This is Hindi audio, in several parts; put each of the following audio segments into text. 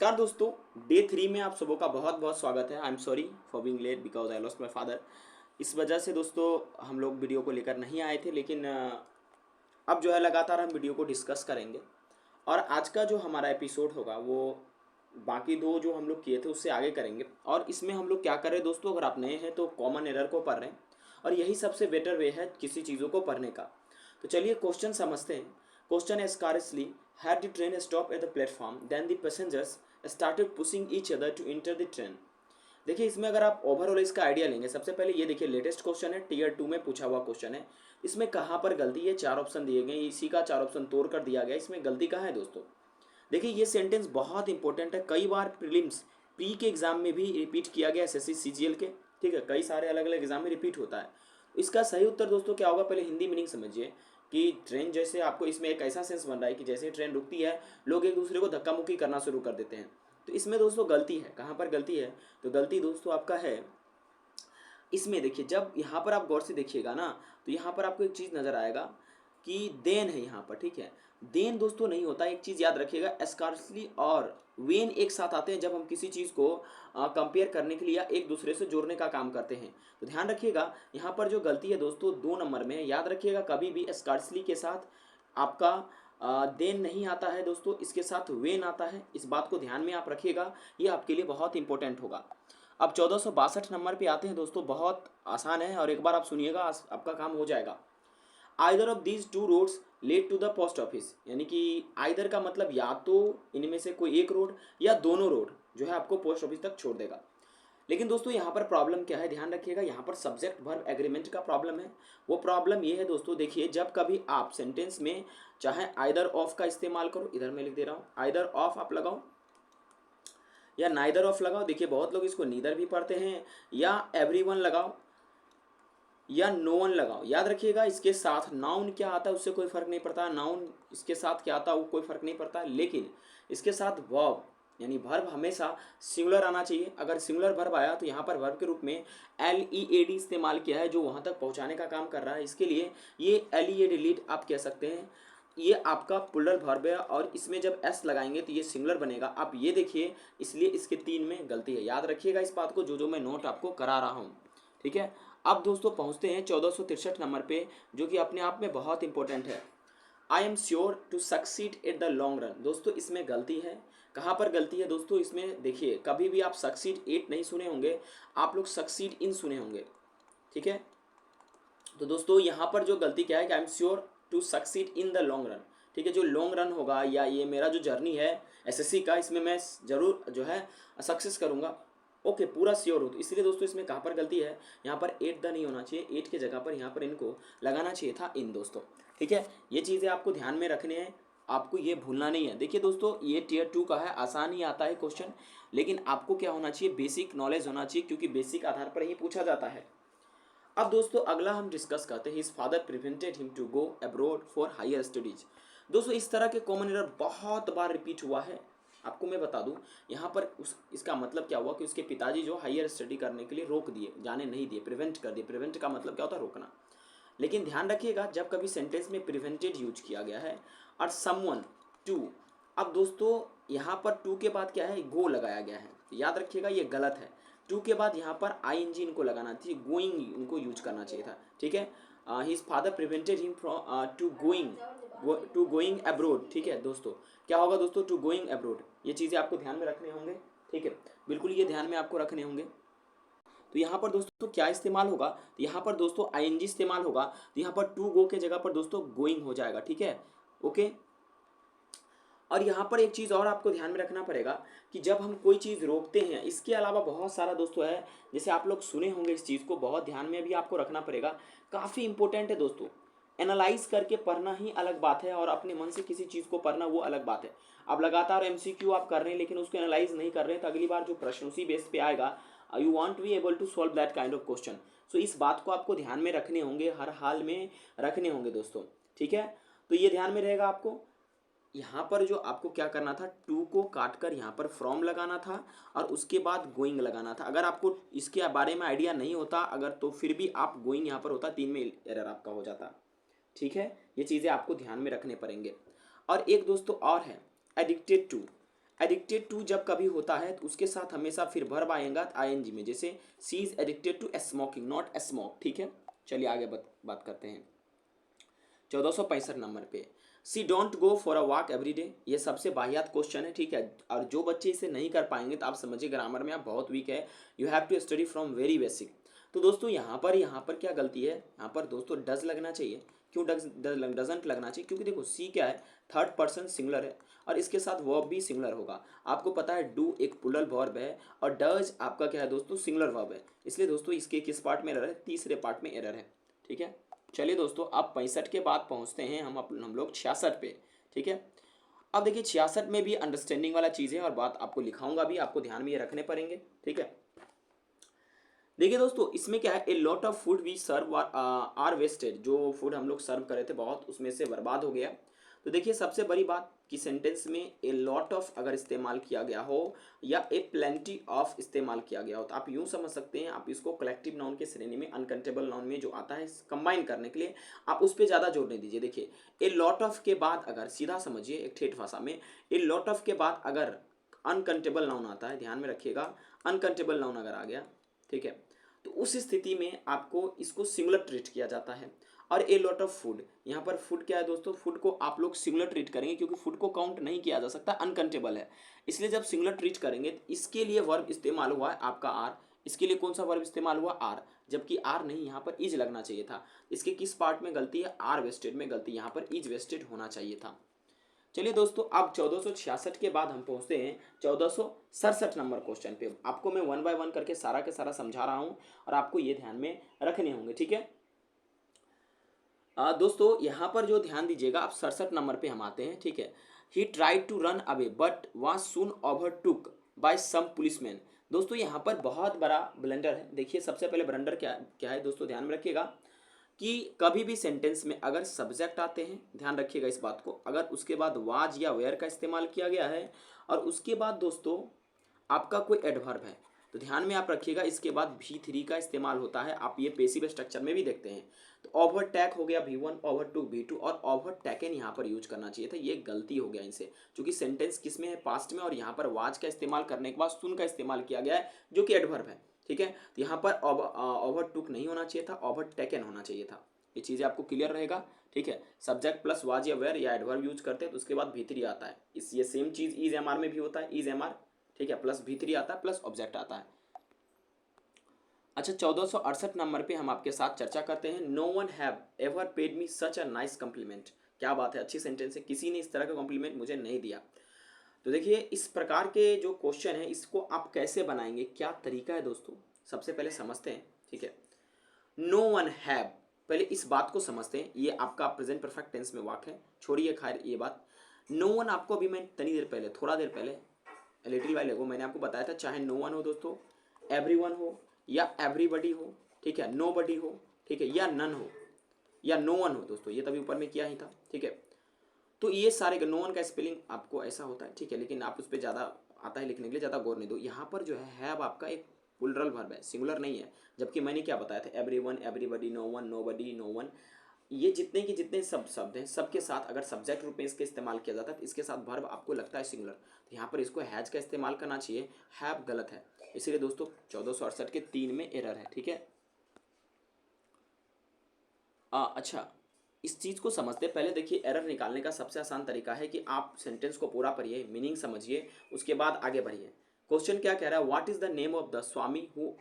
नमस्कार दोस्तों। डे 3 में आप सबों का बहुत बहुत स्वागत है। I am sorry for being late because I lost my father. इस वजह से दोस्तों हम लोग वीडियो को लेकर नहीं आए थे, लेकिन अब जो है लगातार हम वीडियो को डिस्कस करेंगे। और आज का जो हमारा एपिसोड होगा वो बाकी दो जो हम लोग किए थे उससे आगे करेंगे। और इसमें हम लोग क्या कर रहे हैं दोस्तों, अगर आप नए हैं तो कॉमन एरर को पढ़ रहे हैं और यही सबसे बेटर वे है किसी चीज़ों को पढ़ने का। तो चलिए क्वेश्चन समझते हैं। क्वेश्चन है स्कारसली had the train stopped at the platform then the passengers started pushing each other to enter the train। देखिए इसमें अगर आप ओवरऑल इसका आइडिया लेंगे, सबसे पहले ये देखिए लेटेस्ट क्वेश्चन है, टीयर 2 में पूछा हुआ क्वेश्चन है। इसमें कहाँ पर गलती है, चार ऑप्शन दिए गए, इसी का चार ऑप्शन तोड़ कर दिया गया। इसमें गलती कहाँ है दोस्तों? देखिए ये सेंटेंस बहुत इंपॉर्टेंट है, कई बार प्रीलिम्स प्री के एग्जाम में भी रिपीट किया गया, एसएससी सीजीएल के, ठीक है, कई सारे अलग अलग एग्जाम में रिपीट होता है। इसका सही उत्तर दोस्तों क्या होगा, पहले हिंदी मीनिंग समझिए कि ट्रेन जैसे आपको इसमें एक ऐसा सेंस बन रहा है कि जैसे ट्रेन रुकती है लोग एक दूसरे को धक्का मुक्की करना शुरू कर देते हैं। तो इसमें दोस्तों गलती है, कहाँ पर गलती है? तो गलती दोस्तों आपका है इसमें। देखिए जब यहाँ पर आप गौर से देखिएगा ना, तो यहाँ पर आपको एक चीज़ नज़र आएगा कि देन है यहाँ पर, ठीक है। देन दोस्तों नहीं होता, एक चीज़ याद रखिएगा, स्कार्सली और वेन एक साथ आते हैं जब हम किसी चीज़ को कंपेयर करने के लिए या एक दूसरे से जोड़ने का काम करते हैं। तो ध्यान रखिएगा यहाँ पर जो गलती है दोस्तों 2 नंबर में है। याद रखिएगा कभी भी स्कार्सली के साथ आपका देन नहीं आता है दोस्तों, इसके साथ वेन आता है। इस बात को ध्यान में आप रखिएगा, ये आपके लिए बहुत इंपॉर्टेंट होगा। अब 1462 नंबर पे आते हैं दोस्तों, बहुत आसान है और एक बार आप सुनिएगा आपका काम हो जाएगा। Either of these two roads lead to the post office, यानी कि आइदर का मतलब या तो इनमें से कोई एक रोड या दोनों रोड जो है आपको पोस्ट ऑफिस तक छोड़ देगा। लेकिन दोस्तों यहाँ पर प्रॉब्लम क्या है, ध्यान रखिएगा, यहाँ पर सब्जेक्ट वर्ब एग्रीमेंट का प्रॉब्लम है। वो प्रॉब्लम ये है दोस्तों, देखिए जब कभी आप सेंटेंस में चाहे आइदर ऑफ का इस्तेमाल करो, इधर मैं लिख दे रहा हूँ, आइदर ऑफ आप लगाओ या नाइदर ऑफ लगाओ। देखिए बहुत लोग इसको नीदर भी पढ़ते हैं, या एवरीवन लगाओ या नो वन लगाओ। याद रखिएगा इसके साथ नाउन क्या आता है उससे कोई फर्क नहीं पड़ता, नाउन इसके साथ क्या आता है वो कोई फर्क नहीं पड़ता, लेकिन इसके साथ वर्ब यानी वर्ब हमेशा सिंगुलर आना चाहिए। अगर सिंगुलर वर्ब आया तो यहाँ पर वर्ब के रूप में LEAD इस्तेमाल किया है जो वहाँ तक पहुँचाने का काम कर रहा है। इसके लिए ये LEAD लीड आप कह सकते हैं, ये आपका प्लूरल वर्ब है और इसमें जब एस लगाएंगे तो ये सिंगुलर बनेगा। आप ये देखिए, इसलिए इसके 3 में गलती है। याद रखिएगा इस बात को, जो मैं नोट आपको करा रहा हूँ, ठीक है। अब दोस्तों पहुँचते हैं 1463 नंबर पे, जो कि अपने आप में बहुत इंपॉर्टेंट है। I am sure to succeed at the long run. दोस्तों इसमें गलती है, कहाँ पर गलती है दोस्तों? इसमें देखिए कभी भी आप सक्सीड एट नहीं सुने होंगे, आप लोग सक्सीड इन सुने होंगे, ठीक है। तो दोस्तों यहाँ पर जो गलती क्या है कि I am sure to succeed in the long run, ठीक है। जो लॉन्ग रन होगा या ये मेरा जो जर्नी है एसएससी का, इसमें मैं ज़रूर जो है सक्सेस करूँगा, ओके पूरा श्योर हो। तो इसलिए दोस्तों इसमें कहाँ पर गलती है, यहाँ पर एट द नहीं होना चाहिए, एट के जगह पर यहाँ पर इनको लगाना चाहिए था इन दोस्तों, ठीक है। ये चीज़ें आपको ध्यान में रखने हैं, आपको ये भूलना नहीं है। देखिए दोस्तों ये टीयर 2 का है, आसान ही आता है क्वेश्चन, लेकिन आपको क्या होना चाहिए, बेसिक नॉलेज होना चाहिए, क्योंकि बेसिक आधार पर ही पूछा जाता है। अब दोस्तों अगला हम डिस्कस करते हैं, his father prevented him to go abroad for higher studies. दोस्तों इस तरह के कॉमन एरर बहुत बार रिपीट हुआ है। आपको मैं बता दूं यहाँ पर इसका मतलब क्या हुआ कि उसके पिताजी जो हायर स्टडी करने के लिए रोक दिए, जाने नहीं दिए, प्रिवेंट कर दिए। प्रिवेंट का मतलब क्या होता है, रोकना। लेकिन ध्यान रखिएगा जब कभी सेंटेंस में प्रिवेंटेड यूज किया गया है और समवन टू, अब दोस्तों यहाँ पर टू के बाद क्या है, गो लगाया गया है, तो याद रखिएगा ये गलत है। टू के बाद यहाँ पर ING इनको लगाना चाहिए, गोइंग इनको यूज करना चाहिए था, ठीक है। His father prevented him from to going abroad, ठीक है दोस्तों। क्या होगा दोस्तों, टू गोइंग अब्रोड। ये चीज़ें आपको ध्यान में रखने होंगे, ठीक है, बिल्कुल ये ध्यान में आपको रखने होंगे। तो यहाँ पर दोस्तों क्या इस्तेमाल होगा, तो यहाँ पर दोस्तों ING इस्तेमाल होगा, तो यहाँ पर टू गो के जगह पर दोस्तों गोइंग हो जाएगा, ठीक है, ओके। और यहाँ पर एक चीज़ और आपको ध्यान में रखना पड़ेगा कि जब हम कोई चीज़ रोकते हैं, इसके अलावा बहुत सारा दोस्तों है, जैसे आप लोग सुने होंगे इस चीज़ को, बहुत ध्यान में भी आपको रखना पड़ेगा, काफ़ी इंपॉर्टेंट है दोस्तों। एनालाइज करके पढ़ना ही अलग बात है और अपने मन से किसी चीज़ को पढ़ना वो अलग बात है। अब लगातार MCQ आप कर रहे हैं लेकिन उसको एनालाइज नहीं कर रहे हैं, तो अगली बार जो प्रश्न उसी बेस पे आएगा, you want to be able to solve that kind of question. So इस बात को आपको ध्यान में रखने होंगे, हर हाल में रखने होंगे दोस्तों, ठीक है। तो ये ध्यान में रहेगा आपको। यहाँ पर जो आपको क्या करना था, टू को काट कर यहाँ पर फ्रॉम लगाना था और उसके बाद गोइंग लगाना था। अगर आपको इसके बारे में आइडिया नहीं होता अगर, तो फिर भी आप गोइंग यहाँ पर होता, 3 में एरर आपका हो जाता, ठीक है। ये चीज़ें आपको ध्यान में रखने पड़ेंगे। और एक दोस्तों और है एडिक्टेड टू। एडिक्टेड टू जब कभी होता है तो उसके साथ हमेशा फिर वर्ब आएगा आईएनजी में, जैसे she is addicted to smoking, not smoke. ठीक है, चलिए आगे बात करते हैं 1465 नंबर पे। She don't go for a walk every day, ये सबसे वाहियात क्वेश्चन है। ठीक है, और जो बच्चे इसे नहीं कर पाएंगे तो आप समझिए ग्रामर में आप बहुत वीक है, you have to study from very basic. तो दोस्तों यहाँ पर क्या गलती है, यहाँ पर दोस्तों डज लगना चाहिए। क्यों डजंट लगना चाहिए, क्योंकि देखो सी क्या है, थर्ड पर्सन सिंगुलर है और इसके साथ वर्ब भी सिंगुलर होगा। आपको पता है डू एक प्लूरल वर्ब है और डज आपका क्या है दोस्तों, सिंगुलर वर्ब है। इसलिए दोस्तों इसके किस पार्ट में एरर है, तीसरे पार्ट में एरर है। ठीक है, चलिए दोस्तों अब 65 के बाद पहुंचते हैं हम लोग 66 पे। ठीक है, अब देखिए 66 में भी अंडरस्टैंडिंग वाला चीज़ है और बात आपको लिखाऊंगा भी, आपको ध्यान में ये रखने पड़ेंगे। ठीक है, देखिए दोस्तों इसमें क्या है, a lot of food we serve are wasted, जो फूड हम लोग सर्व करे थे बहुत उसमें से बर्बाद हो गया। तो देखिए सबसे बड़ी बात कि सेंटेंस में ए लॉट ऑफ अगर इस्तेमाल किया गया हो या ए प्लेंटी ऑफ इस्तेमाल किया गया हो तो आप यूं समझ सकते हैं, आप इसको कलेक्टिव नाउन के श्रेणी में अनकाउंटेबल नाउन में जो आता है कंबाइन करने के लिए आप उस पर ज़्यादा जोर नहीं दीजिए। देखिए ए लॉट ऑफ के बाद अगर सीधा समझिए एक ठेठ भाषा में, ए लॉट ऑफ के बाद अगर अनकाउंटेबल नाउन आता है, ध्यान में रखिएगा अनकाउंटेबल नाउन अगर आ गया, ठीक है, तो उस स्थिति में आपको इसको सिंगुलर ट्रीट किया जाता है। और ए लॉट ऑफ फूड, यहाँ पर फूड क्या है दोस्तों, फूड को आप लोग सिंगुलर ट्रीट करेंगे क्योंकि फूड को काउंट नहीं किया जा सकता, अनकाउंटेबल है। इसलिए जब सिंगुलर ट्रीट करेंगे तो इसके लिए वर्ब इस्तेमाल हुआ है आपका आर, इसके लिए कौन सा वर्ब इस्तेमाल हुआ, आर, जबकि आर नहीं, यहाँ पर इज लगना चाहिए था। इसके किस पार्ट में गलती है, आर वेस्टेड में गलती, यहाँ पर इज वेस्टेड होना चाहिए था। चलिए दोस्तों अब 1466 के बाद हम पहुंचते हैं 1467 नंबर क्वेश्चन पे। आपको मैं वन बाय वन करके सारा के सारा समझा रहा हूं और आपको ये ध्यान में रखने होंगे। ठीक है दोस्तों यहाँ पर जो ध्यान दीजिएगा, आप 67 नंबर पे हम आते हैं। ठीक है, he tried to run away but was soon overtook by some policeman. दोस्तों यहाँ पर बहुत बड़ा ब्लंडर है। देखिए सबसे पहले ब्लंडर क्या क्या है दोस्तों, ध्यान में रखिएगा कि कभी भी सेंटेंस में अगर सब्जेक्ट आते हैं, ध्यान रखिएगा इस बात को, अगर उसके बाद वाज या वेयर का इस्तेमाल किया गया है और उसके बाद दोस्तों आपका कोई एडवर्ब है तो ध्यान में आप रखिएगा इसके बाद V3 का इस्तेमाल होता है। आप ये पेसिव स्ट्रक्चर में भी देखते हैं। तो ओवरटेक हो गया V1, ओवरटुक V2 और ओवरटेकन यहाँ पर यूज करना चाहिए था, ये गलती हो गया इनसे, क्योंकि सेंटेंस किस में है, पास्ट में, और यहाँ पर वाज का इस्तेमाल करने के बाद सुन का इस्तेमाल किया गया है जो कि एडवर्ब है। ठीक है, तो यहाँ पर ओवरटुक नहीं होना चाहिए था, ओवरटेकन होना चाहिए था। ये चीज़ें आपको क्लियर रहेगा। ठीक है, सब्जेक्ट प्लस वाज या वेयर या एडवर्ब यूज करते हैं तो उसके बाद V3 आता है। इस ये सेम चीज़ इज एम आर में भी होता है, इज एम आर, ठीक है, प्लस V3 आता है प्लस ऑब्जेक्ट आता है। अच्छा 1468 नंबर पे हम आपके साथ चर्चा करते हैं। No one have ever paid me such a nice compliment. क्या बात है, अच्छी सेंटेंस है, किसी ने इस तरह का कॉम्प्लीमेंट मुझे नहीं दिया। तो देखिए इस प्रकार के जो क्वेश्चन है इसको आप कैसे बनाएंगे, क्या तरीका है दोस्तों, सबसे पहले समझते हैं। ठीक है, नो वन हैव, पहले इस बात को समझते हैं, ये आपका प्रेजेंट परफेक्ट टेंस में वाक्य है, छोड़िए खैर ये बात। नो वन आपको अभी मैं तनी देर पहले, थोड़ा देर पहले, लिटिल वाइल अगो मैंने आपको बताया था, चाहे नो वन हो दोस्तों, एवरीवन हो या एवरीबडी हो, ठीक है, नो बडी हो, ठीक है, या नन हो या नो वन हो दोस्तों, ये तभी ऊपर में किया ही था। ठीक है, तो ये सारे नो वन का स्पेलिंग आपको ऐसा होता है। ठीक है, लेकिन आप उस पर ज़्यादा आता है लिखने के लिए, ज़्यादा गौर नहीं दो। यहाँ पर जो है हैव आपका एक प्लूरल वर्ब है, सिंगुलर नहीं है, जबकि मैंने क्या बताया था, everyone, everybody, no one, nobody, no one, ये जितने के जितने सब शब्द हैं सबके साथ अगर सब्जेक्ट रूप में इसके इस्तेमाल किया जाता है तो इसके साथ वर्ब आपको लगता है सिंगुलर, तो यहाँ पर इसको हैज का इस्तेमाल करना चाहिए, हैव गलत है। इसीलिए दोस्तों 1468 के 3 में एरर है। ठीक है, अच्छा इस चीज़ को समझते पहले देखिए, एरर निकालने का सबसे आसान तरीका है कि आप सेंटेंस को पूरा पढ़िए, मीनिंग समझिए, उसके बाद आगे बढ़िए। क्वेश्चन क्या कह रहा है, what is the name of the Swami who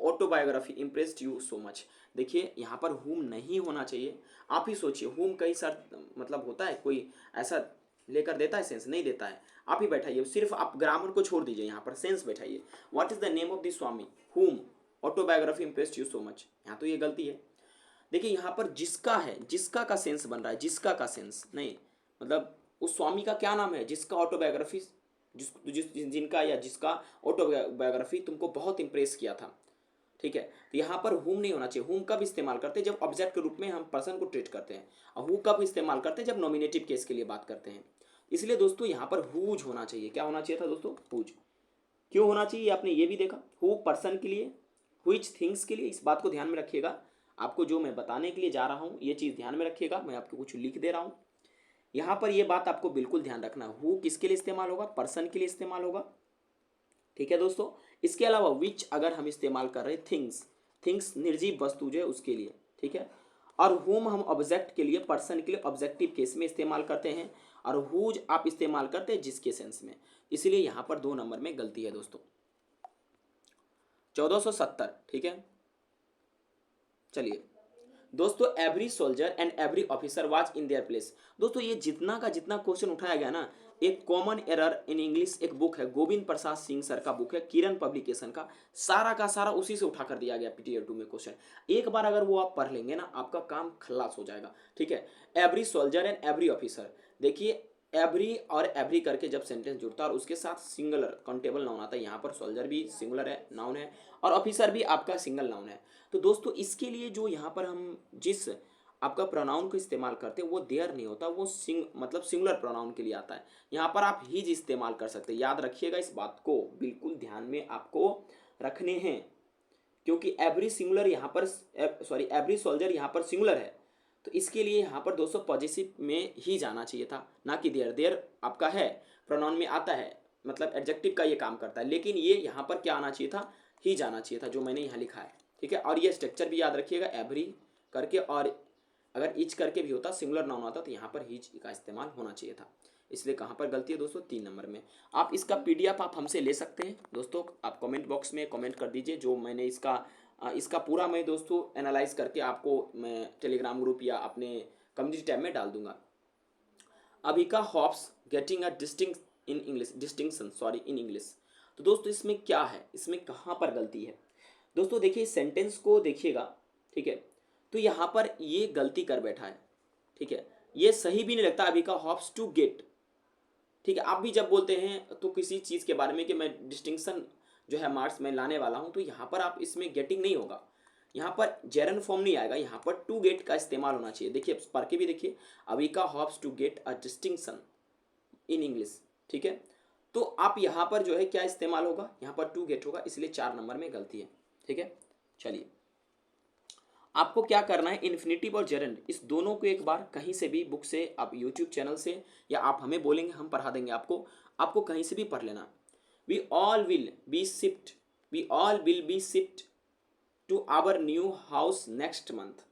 autobiography impressed you so much. देखिए यहाँ पर हुम नहीं होना चाहिए, आप ही सोचिए, हुम कई सार मतलब होता है, कोई ऐसा लेकर देता है सेंस, नहीं देता है, आप ही बैठाइए, सिर्फ आप ग्रामर को छोड़ दीजिए, यहाँ पर सेंस बैठाइए। What is the name of the swami whom autobiography impressed you so much, यहाँ तो ये गलती है। देखिए यहाँ पर जिसका है, जिसका का सेंस बन रहा है, जिसका का सेंस नहीं, मतलब उस स्वामी का क्या नाम है जिसका ऑटोबायोग्राफी, जिनका या जिसका ऑटोबायोग्राफी तुमको बहुत इंप्रेस किया था। ठीक है, तो यहाँ पर हुम नहीं होना चाहिए। हुम कब इस्तेमाल करते हैं, जब ऑब्जेक्ट के रूप में हम पर्सन को ट्रीट करते हैं, और हु कब इस्तेमाल करते हैं, जब नॉमिनेटिव केस के लिए बात करते हैं। इसलिए दोस्तों यहाँ पर हुज होना चाहिए, क्या होना चाहिए था दोस्तों, हुज। क्यों होना चाहिए आपने ये भी देखा, हु पर्सन के लिए, हुइच थिंग्स के लिए, इस बात को ध्यान में रखिएगा। आपको जो मैं बताने के लिए जा रहा हूँ ये चीज़ ध्यान में रखिएगा, मैं आपको कुछ लिख दे रहा हूँ। यहाँ पर ये बात आपको बिल्कुल ध्यान रखना, हु किसके लिए इस्तेमाल होगा, पर्सन के लिए इस्तेमाल होगा, ठीक है दोस्तों। इसके अलावा विच अगर हम इस्तेमाल कर रहे हैं थिंग्स, थिंग्स निर्जीव वस्तु जो है उसके लिए, ठीक है। और हुम हम ऑब्जेक्ट के लिए, पर्सन के लिए ऑब्जेक्टिव केस में इस्तेमाल करते हैं, और हुज आप इस्तेमाल करते हैं जिसके सेंस में, इसलिए यहाँ पर 2 नंबर में गलती है दोस्तों। 1470, ठीक है। चलिए दोस्तों, every soldier and every officer was in their place. दोस्तों ये जितना का जितना क्वेश्चन उठाया गया ना, एक कॉमन एरर इन इंग्लिश एक बुक है, गोविंद प्रसाद सिंह सर का बुक है, किरण पब्लिकेशन का सारा उसी से उठा कर दिया गया पीटीआर 2 में क्वेश्चन। एक बार अगर वो आप पढ़ लेंगे ना, आपका काम खल्लास हो जाएगा, ठीक है। Every soldier and every officer, देखिए एवरी और एवरी करके जब सेंटेंस जुड़ता है और उसके साथ सिंगुलर काउंटेबल नाउन आता है, यहाँ पर सोल्जर भी सिंगुलर है, नाउन है, और ऑफिसर भी आपका सिंगल नाउन है। तो दोस्तों इसके लिए जो यहाँ पर हम जिस आपका प्रोनाउन को इस्तेमाल करते हैं वो देयर नहीं होता, वो मतलब सिंगुलर प्रोनाउन के लिए आता है। यहाँ पर आप हीज इस्तेमाल कर सकते हैं, याद रखिएगा इस बात को, बिल्कुल ध्यान में आपको रखने हैं, क्योंकि एवरी सिंगुलर यहाँ पर सॉरी एवरी सोल्जर यहाँ पर सिंगुलर है, तो इसके लिए यहाँ पर दोस्तों पॉजिटिव में ही जाना चाहिए था, ना कि देयर। देयर आपका है प्रोनाउन में आता है, मतलब एडजेक्टिव का ये काम करता है, लेकिन ये यहाँ पर क्या आना चाहिए था, ही जाना चाहिए था, जो मैंने यहाँ लिखा है, ठीक है। और ये स्ट्रक्चर भी याद रखिएगा, एवरी करके, और अगर ईच करके भी होता, सिंगुलर नाउन होता, तो यहाँ पर हीच का इस्तेमाल होना चाहिए था, इसलिए कहाँ पर गलती है दोस्तों, 3 नंबर में। आप इसका पीडीएफ आप हमसे ले सकते हैं दोस्तों, आप कमेंट बॉक्स में कमेंट कर दीजिए, जो मैंने इसका पूरा मैं दोस्तों एनालाइज करके आपको मैं टेलीग्राम ग्रुप या अपने कम्युनिटी टैब में डाल दूंगा। Abhika hops getting a distinction in English. तो दोस्तों इसमें क्या है, इसमें कहाँ पर गलती है दोस्तों, देखिए सेंटेंस को देखिएगा, ठीक है। तो यहाँ पर ये गलती कर बैठा है, ठीक है, ये सही भी नहीं लगता, अभिका हॉप्स टू गेट, ठीक है। आप भी जब बोलते हैं तो किसी चीज़ के बारे में कि मैं डिस्टिंक्शन जो है मार्क्स में लाने वाला हूं, तो यहाँ पर आप इसमें गेटिंग नहीं होगा, यहाँ पर जेरन फॉर्म नहीं आएगा, यहाँ पर टू गेट का इस्तेमाल होना चाहिए। देखिए पढ़ के भी देखिए, Avika hopes to get a distinction in English, ठीक है। तो आप यहाँ पर जो है क्या इस्तेमाल होगा, यहाँ पर टू गेट होगा, इसलिए 4 नंबर में गलती है, ठीक है। चलिए आपको क्या करना है, इन्फिनिटिव और जेरंड इस दोनों को एक बार कहीं से भी बुक से, आप यूट्यूब चैनल से, या आप हमें बोलेंगे हम पढ़ा देंगे आपको कहीं से भी पढ़ लेना। We all will be shift to our new house next month.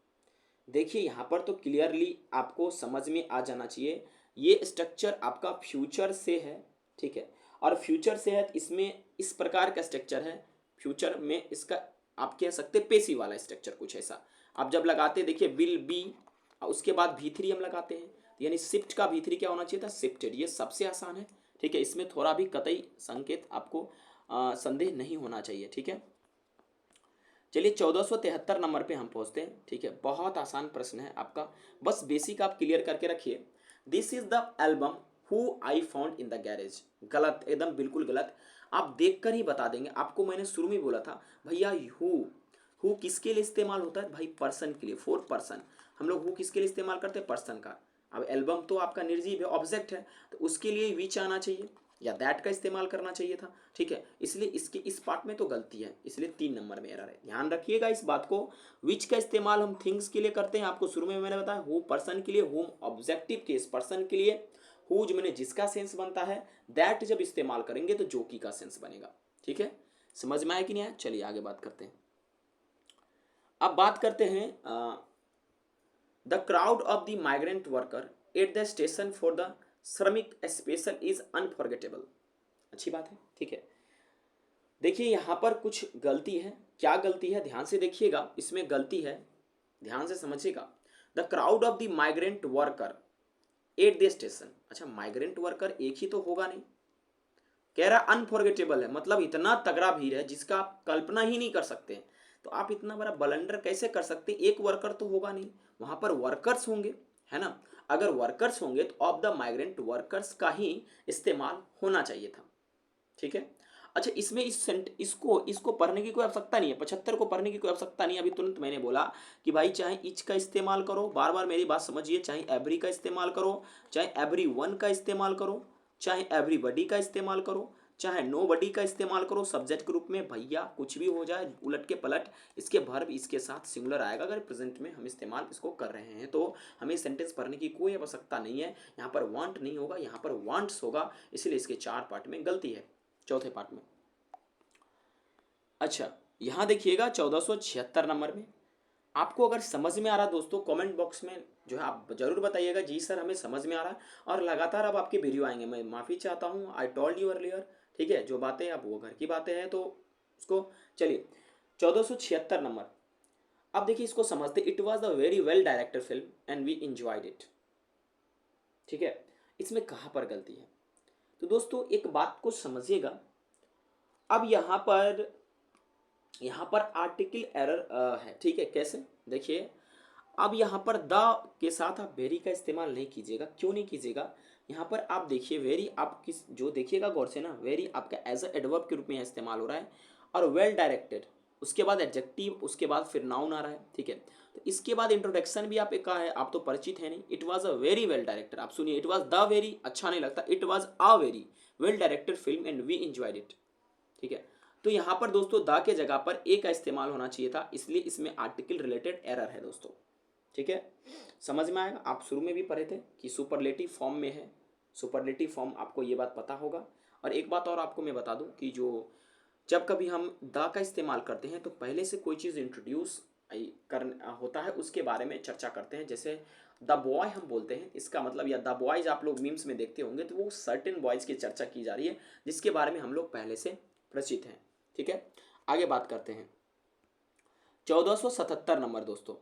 देखिए यहाँ पर तो क्लियरली आपको समझ में आ जाना चाहिए, ये स्ट्रक्चर आपका फ्यूचर से है, ठीक है। और फ्यूचर से है, इसमें इस प्रकार का स्ट्रक्चर है, फ्यूचर में इसका आप कह सकते पेसिव वाला स्ट्रक्चर कुछ ऐसा। आप जब लगाते देखिए विल बी, उसके बाद V3 हम लगाते हैं, यानी शिफ्ट का V3 क्या होना चाहिए था, शिफ्टेड। ये सबसे आसान है, ठीक है, इसमें थोड़ा भी कतई संकेत आपको संदेह नहीं होना चाहिए, ठीक है। चलिए 1473 नंबर पे हम पहुंचते हैं, ठीक है। बहुत आसान प्रश्न है आपका, बस बेसिक आप क्लियर करके रखिए। This is the album who I found in the garage. गलत, एकदम बिल्कुल गलत, आप देखकर ही बता देंगे। आपको मैंने शुरू में बोला था भैया हु किसके लिए इस्तेमाल होता है, भाई पर्सन के लिए, 4 पर्सन। हम लोग हु किसके लिए इस्तेमाल करते हैं, पर्सन का। अब एल्बम तो आपका निर्जीव है, ऑब्जेक्ट है, तो उसके लिए विच आना चाहिए या दैट का इस्तेमाल करना चाहिए था, ठीक है। इसलिए इसके इस पार्ट में तो गलती है, इसलिए 3 नंबर में एरर है, ध्यान रखिएगा इस बात को। विच का इस्तेमाल हम थिंग्स के लिए करते हैं, आपको शुरू में मैंने बताया, हु पर्सन के लिए, हुम ऑब्जेक्टिव केस पर्सन के लिए, हुज मैंने जिसका सेंस बनता है, दैट जब इस्तेमाल करेंगे तो जो की का सेंस बनेगा, ठीक है। समझ में आया कि नहीं आया, चलिए आगे बात करते हैं। अब बात करते हैं the crowd of the migrant worker at the station for the श्रमिक स्पेशल इज अनफॉरगेटेबल। अच्छी बात है, ठीक है। देखिए यहाँ पर कुछ गलती है, क्या गलती है ध्यान से देखिएगा, इसमें गलती है, ध्यान से समझिएगा। The crowd of the migrant worker at the station, अच्छा माइग्रेंट वर्कर एक ही तो होगा नहीं, कह रहा अनफॉरगेटेबल है, मतलब इतना तगड़ा भीड़ है जिसका आप कल्पना ही नहीं कर सकते। तो आप इतना बड़ा ब्लंडर कैसे कर सकते, एक वर्कर तो होगा नहीं, वहां पर वर्कर्स होंगे, है ना। अगर वर्कर्स होंगे तो ऑफ द माइग्रेंट वर्कर्स का ही इस्तेमाल होना चाहिए था, ठीक है। अच्छा इसमें इसको पढ़ने की कोई आवश्यकता नहीं है, 75 को पढ़ने की कोई आवश्यकता नहीं है। अभी तुरंत मैंने बोला कि भाई चाहे इच का इस्तेमाल करो, बार बार मेरी बात समझिए, चाहे एवरी का इस्तेमाल करो, चाहे एवरी वन का इस्तेमाल करो, चाहे एवरीबॉडी का इस्तेमाल करो, चाहे नोबडी का इस्तेमाल करो सब्जेक्ट के रूप में, भैया कुछ भी हो जाए उलट के पलट, इसके वर्ब इसके साथ सिंगुलर आएगा अगर प्रेजेंट में हम इस्तेमाल इसको कर रहे हैं। तो हमें सेंटेंस पढ़ने की कोई आवश्यकता नहीं है। यहाँ पर वांट नहीं होगा, यहाँ पर वांट्स होगा, इसलिए इसके 4 पार्ट में गलती है, चौथे पार्ट में। अच्छा, यहाँ देखिएगा 1476 नंबर में, आपको अगर समझ में आ रहा दोस्तों कमेंट बॉक्स में जो है आप जरूर बताइएगा, जी सर हमें समझ में आ रहा है। और लगातार अब आपके वीडियो आएंगे, मैं माफ़ी चाहता हूँ, आई टोल्ड यू अर्लियर, ठीक है, जो बातें अब वो घर की बातें हैं तो उसको, चलिए 1476 नंबर। अब देखिए इसको समझते, it was a very well directed film and we enjoyed it, ठीक है। इसमें कहाँ पर गलती है? तो दोस्तों एक बात को समझिएगा, अब यहाँ पर आर्टिकल एरर है, ठीक है। कैसे? देखिए अब यहाँ पर द के साथ आप वेरी का इस्तेमाल नहीं कीजिएगा। क्यों नहीं कीजिएगा? यहाँ पर आप देखिए वेरी, आप किस जो देखिएगा गौर से ना, वेरी आपका एज अ एडवर्ब के रूप में यहाँ इस्तेमाल हो रहा है, और वेल डायरेक्टेड उसके बाद एडजेक्टिव, उसके बाद फिर नाउन आ रहा है, ठीक है। तो इसके बाद इंट्रोडक्शन भी आप एक का है, आप तो परिचित है नहीं। It was a very well directed, आप सुनिए, इट वॉज द वेरी अच्छा नहीं लगता, it was a very well directed film and we enjoyed it, ठीक है। तो यहाँ पर दोस्तों द के जगह पर ए का इस्तेमाल होना चाहिए था, इसलिए इसमें आर्टिकल रिलेटेड एरर है दोस्तों, ठीक है। समझ में आएगा? आप शुरू में भी पढ़े थे कि सुपरलेटिव फॉर्म में है, सुपरलेटिव फॉर्म, आपको ये बात पता होगा। और एक बात और आपको मैं बता दूं कि जो जब कभी हम द का इस्तेमाल करते हैं तो पहले से कोई चीज़ इंट्रोड्यूस कर होता है, उसके बारे में चर्चा करते हैं। जैसे द बॉय हम बोलते हैं, इसका मतलब, या द बॉयज आप लोग मीम्स में देखते होंगे, तो वो सर्टेन बॉयज़ की चर्चा की जा रही है जिसके बारे में हम लोग पहले से परिचित हैं, ठीक है। आगे बात करते हैं 1477 नंबर। दोस्तों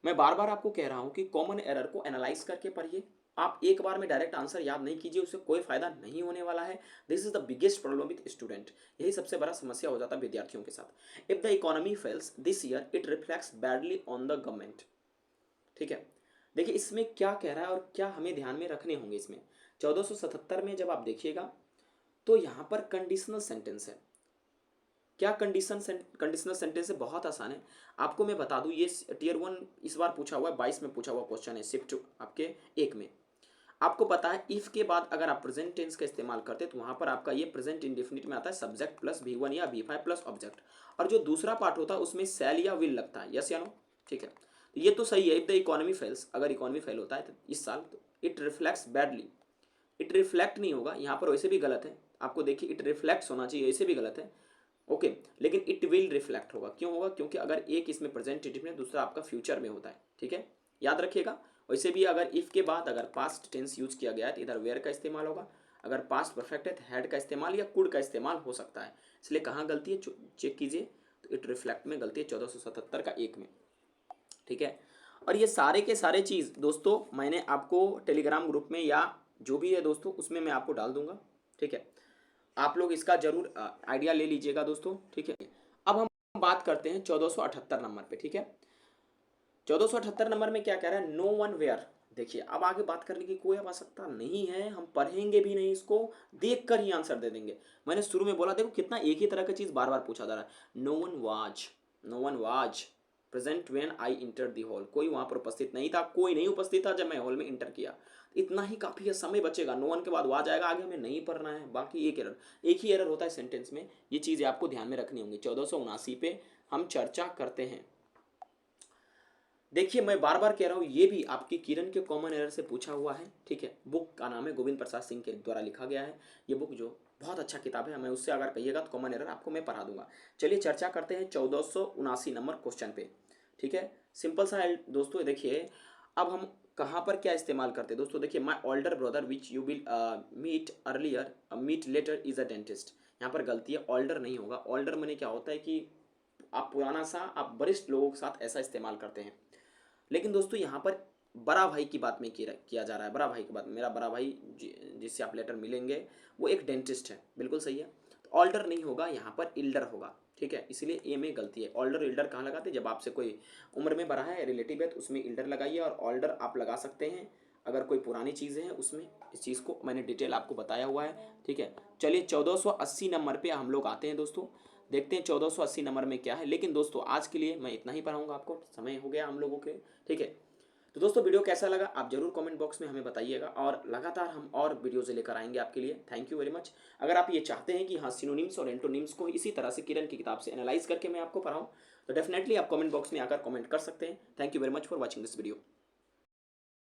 मैं बार बार आपको कह रहा हूं कि कॉमन एरर को एनालाइज करके पढ़िए, आप एक बार में डायरेक्ट आंसर याद नहीं कीजिए, उससे कोई फायदा नहीं होने वाला है। This is the biggest problem with student, यही सबसे बड़ा समस्या हो जाता है विद्यार्थियों के साथ। If the economy fails this year it reflects badly on the government, ठीक है। देखिए इसमें क्या कह रहा है और क्या हमें ध्यान में रखने होंगे इसमें। 1477 में जब आप देखिएगा तो यहाँ पर कंडीशनल सेंटेंस है। क्या कंडीशनल सेंटेंस है? बहुत आसान है, आपको मैं बता दूं, ये टीयर 1 इस बार पूछा हुआ है, 22 में पूछा हुआ क्वेश्चन है, शिफ्ट आपके 1 में। आपको पता है इफ के बाद अगर आप प्रेजेंट टेंस का इस्तेमाल करते हैं तो वहां पर आपका ये प्रेजेंट इंडेफिनिट में आता है सब्जेक्ट प्लस V1 या V5 प्लस ऑब्जेक्ट, और जो दूसरा पार्ट होता है उसमें सेल या विल लगता है, यस या नो, ठीक है। तो ये तो सही है। इफ द इकोनॉमी फेल्स, अगर इकोनॉमी फेल होता है तो इस साल, तो it reflects badly, it reflect नहीं होगा यहाँ पर, वैसे भी गलत है, आपको देखिए इट रिफ्लेक्ट्स होना चाहिए, ऐसे भी गलत है, ओके। लेकिन इट विल रिफ्लेक्ट होगा, क्यों होगा? क्योंकि अगर एक इसमें प्रेजेंटेटिव में, दूसरा आपका फ्यूचर में होता है, ठीक है, याद रखिएगा। वैसे भी अगर इफ के बाद अगर पास्ट टेंस यूज किया गया है तो इधर वेयर का इस्तेमाल होगा, अगर पास्ट परफेक्ट है तो हैड का इस्तेमाल या कुड का इस्तेमाल हो सकता है। इसलिए कहाँ गलती है चेक कीजिए, तो इट रिफ्लेक्ट में गलती है 1477 का 1 में, ठीक है। और ये सारे के सारे चीज़ दोस्तों मैंने आपको टेलीग्राम ग्रुप में या जो भी है दोस्तों उसमें मैं आपको डाल दूंगा, ठीक है। आप लोग इसका जरूर आइडिया ले लीजिएगा दोस्तों, ठीक है। अब हम बात करते हैं 1478 नंबर पे, ठीक है। 1478 नंबर में क्या कह रहा है? No one where. देखिए अब आगे बात करने की कोई आवश्यकता नहीं है, हम पढ़ेंगे भी नहीं, इसको देख कर ही आंसर दे देंगे। मैंने शुरू में बोला, देखो कितना एक ही तरह की चीज़ बार बार पूछा जा रहा है। No one was, no one was present when I enter the hall, कोई वहां पर उपस्थित नहीं था, कोई नहीं उपस्थित था जब मैं हॉल में इंटर किया। इतना ही काफ़ी है, समय बचेगा। नो वन के बाद वाज आएगा, आगे हमें नहीं पढ़ना है। बाकी एक ही एरर होता है सेंटेंस में, ये चीज़ें आपको ध्यान में रखनी होंगी। 1479 पे हम चर्चा करते हैं। देखिए मैं बार बार कह रहा हूँ, ये भी आपकी किरण के कॉमन एरर से पूछा हुआ है, ठीक है। बुक का नाम है गोविंद प्रसाद सिंह के द्वारा लिखा गया है ये बुक, जो बहुत अच्छा किताब है। मैं उससे अगर कहिएगा तो कॉमन एरर आपको मैं पढ़ा दूंगा। चलिए चर्चा करते हैं 1479 नंबर क्वेश्चन पे, ठीक है। सिंपल सा है दोस्तों। देखिए अब हम कहाँ पर क्या इस्तेमाल करते हैं दोस्तों। देखिए my older brother which you will meet earlier meet later is a dentist, यहाँ पर गलती है, ऑल्डर नहीं होगा। ऑल्डर मैंने क्या होता है कि आप पुराना सा, आप वरिष्ठ लोगों के साथ ऐसा इस्तेमाल करते हैं। लेकिन दोस्तों यहाँ पर बड़ा भाई की बात में किया जा रहा है। बड़ा भाई की बात, मेरा बड़ा भाई जिससे आप लेटर मिलेंगे वो एक डेंटिस्ट है, बिल्कुल सही है। तो ऑल्डर नहीं होगा, यहाँ पर इल्डर होगा, ठीक है। इसलिए ए में गलती है। ऑल्डर इल्डर कहाँ लगाते हैं? जब आपसे कोई उम्र में बड़ा है, रिलेटिव है, तो उसमें इल्डर लगाइए, और ऑल्डर आप लगा सकते हैं अगर कोई पुरानी चीज़ है उसमें। इस चीज़ को मैंने डिटेल आपको बताया हुआ है, ठीक है। चलिए 1480 नंबर पर हम लोग आते हैं दोस्तों, देखते हैं 1480 नंबर में क्या है। लेकिन दोस्तों आज के लिए मैं इतना ही पढ़ाऊंगा आपको, समय हो गया हम लोगों के, ठीक है। तो दोस्तों वीडियो कैसा लगा आप जरूर कमेंट बॉक्स में हमें बताइएगा, और लगातार हम और वीडियोज़ लेकर आएंगे आपके लिए। Thank you very much. अगर आप ये चाहते हैं कि हाँ सिनोनिम्स और एंटोनिम्स को इसी तरह से किरण की किताब से एनालाइज करके मैं आपको पढ़ाऊँ, तो डेफिनेटली आप कमेंट बॉक्स में आकर कमेंट कर सकते हैं। Thank you very much for watching this video.